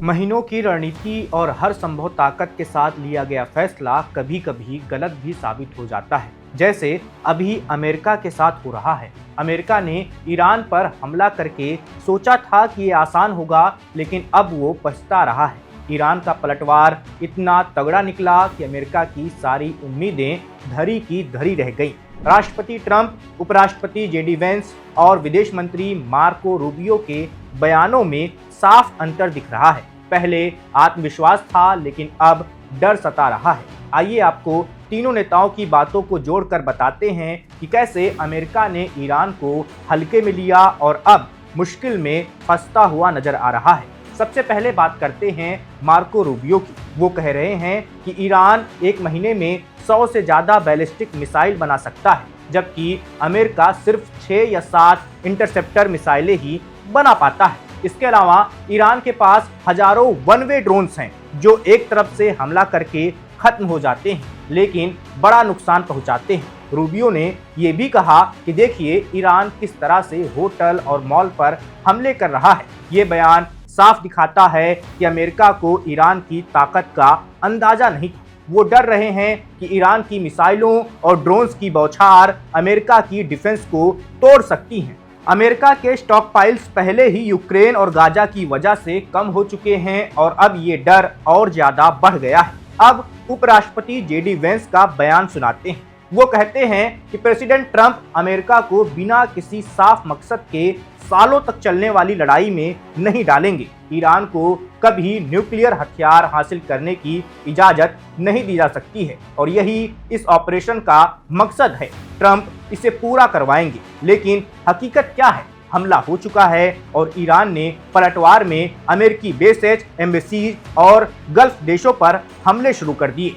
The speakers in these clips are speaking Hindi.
महीनों की रणनीति और हर संभव ताकत के साथ लिया गया फैसला कभी कभी गलत भी साबित हो जाता है, जैसे अभी अमेरिका के साथ हो रहा है। अमेरिका ने ईरान पर हमला करके सोचा था कि ये आसान होगा, लेकिन अब वो पछता रहा है। ईरान का पलटवार इतना तगड़ा निकला कि अमेरिका की सारी उम्मीदें धरी की धरी रह गईं। राष्ट्रपति ट्रंप, उपराष्ट्रपति जेडी वेंस और विदेश मंत्री मार्को रूबियो के बयानों में साफ अंतर दिख रहा है। पहले आत्मविश्वास था, लेकिन अब डर सता रहा है। आइए आपको तीनों नेताओं की बातों को जोड़कर बताते हैं कि कैसे अमेरिका ने ईरान को हल्के में लिया और अब मुश्किल में फंसता हुआ नजर आ रहा है। सबसे पहले बात करते हैं मार्को रूबियो की। वो कह रहे हैं कि ईरान एक महीने में 100 से ज़्यादा बैलिस्टिक मिसाइल बना सकता है, जबकि अमेरिका सिर्फ 6 या 7 इंटरसेप्टर मिसाइलें ही बना पाता है। इसके अलावा ईरान के पास हजारों वन वे ड्रोन्स हैं जो एक तरफ से हमला करके खत्म हो जाते हैं, लेकिन बड़ा नुकसान पहुंचाते हैं। रूबियो ने यह भी कहा कि देखिए ईरान किस तरह से होटल और मॉल पर हमले कर रहा है। ये बयान साफ दिखाता है कि अमेरिका को ईरान की ताकत का अंदाजा नहीं था। वो डर रहे हैं कि ईरान की मिसाइलों और ड्रोन्स की बौछार अमेरिका की डिफेंस को तोड़ सकती हैं। अमेरिका के स्टॉकपाइल्स पहले ही यूक्रेन और गाजा की वजह से कम हो चुके हैं और अब ये डर और ज्यादा बढ़ गया है। अब उपराष्ट्रपति जेडी वेंस का बयान सुनाते हैं। वो कहते हैं कि प्रेसिडेंट ट्रंप अमेरिका को बिना किसी साफ मकसद के सालों तक चलने वाली लड़ाई में नहीं डालेंगे। ईरान को कभी न्यूक्लियर हथियार हासिल करने की इजाजत नहीं दी जा सकती है और यही इस ऑपरेशन का मकसद है। ट्रंप इसे पूरा करवाएंगे, लेकिन हकीकत क्या है? हमला हो चुका है और ईरान ने पलटवार में अमेरिकी बेसेज, एम्बेसीज और गल्फ देशों पर हमले शुरू कर दिए।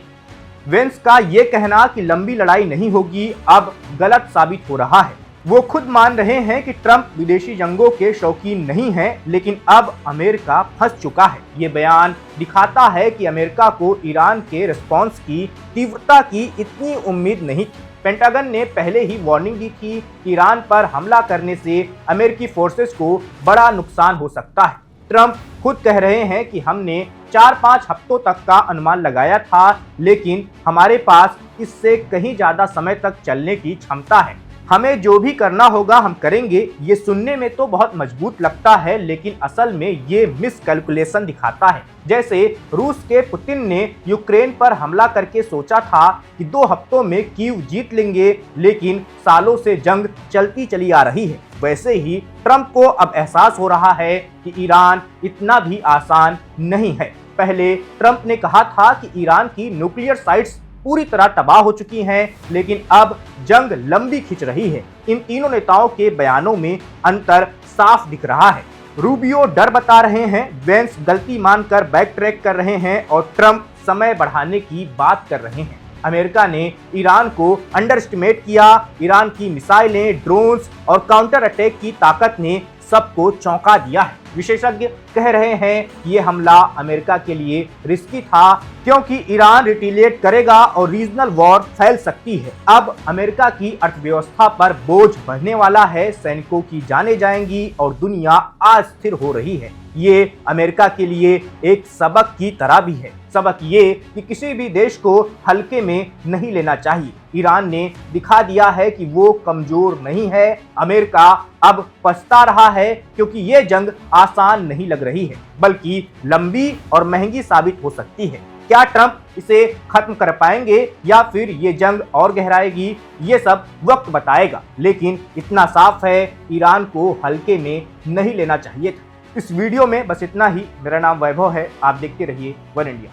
वेंस का ये कहना कि लंबी लड़ाई नहीं होगी अब गलत साबित हो रहा है। वो खुद मान रहे हैं कि ट्रंप विदेशी जंगों के शौकीन नहीं हैं, लेकिन अब अमेरिका फंस चुका है। ये बयान दिखाता है कि अमेरिका को ईरान के रिस्पॉन्स की तीव्रता की इतनी उम्मीद नहीं थी। पेंटागन ने पहले ही वार्निंग दी थी कि ईरान पर हमला करने से अमेरिकी फोर्सेस को बड़ा नुकसान हो सकता है। ट्रंप खुद कह रहे हैं कि हमने 4-5 हफ्तों तक का अनुमान लगाया था, लेकिन हमारे पास इससे कहीं ज़्यादा समय तक चलने की क्षमता है। हमें जो भी करना होगा हम करेंगे। ये सुनने में तो बहुत मजबूत लगता है, लेकिन असल में ये मिसकैलकुलेशन दिखाता है। जैसे रूस के पुतिन ने यूक्रेन पर हमला करके सोचा था कि 2 हफ्तों में कीव जीत लेंगे, लेकिन सालों से जंग चलती चली आ रही है। वैसे ही ट्रंप को अब एहसास हो रहा है कि ईरान इतना भी आसान नहीं है। पहले ट्रंप ने कहा था कि ईरान की न्यूक्लियर साइट्स पूरी तरह तबाह हो चुकी हैं, लेकिन अब जंग लंबी खिंच रही है। इन तीनों नेताओं के बयानों में अंतर साफ दिख रहा है। रूबियो डर बता रहे हैं, वेंस गलती मानकर बैक ट्रैक कर रहे हैं और ट्रंप समय बढ़ाने की बात कर रहे हैं। अमेरिका ने ईरान को अंडर एस्टिमेट किया। ईरान की मिसाइलें, ड्रोन्स और काउंटर अटैक की ताकत ने सबको चौंका दिया है। विशेषज्ञ कह रहे हैं कि ये हमला अमेरिका के लिए रिस्की था, क्योंकि ईरान रिटेलिएट करेगा और रीजनल वॉर फैल सकती है। अब अमेरिका की अर्थव्यवस्था पर बोझ बढ़ने वाला है, सैनिकों की जानें जाएंगी और दुनिया अस्थिर हो रही है। ये अमेरिका के लिए एक सबक की तरह भी है। सबक ये कि किसी भी देश को हल्के में नहीं लेना चाहिए। ईरान ने दिखा दिया है कि वो कमजोर नहीं है। अमेरिका अब पछता रहा है, क्योंकि ये जंग आसान नहीं लग रही है, बल्कि लंबी और महंगी साबित हो सकती है। क्या ट्रंप इसे खत्म कर पाएंगे या फिर ये जंग और गहराएगी? ये सब वक्त बताएगा, लेकिन इतना साफ है ईरान को हल्के में नहीं लेना चाहिए था। इस वीडियो में बस इतना ही। मेरा नाम वैभव है, आप देखते रहिए one India.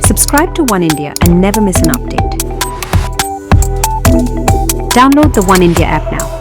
Subscribe to One India and never miss an update. Download the One India app now.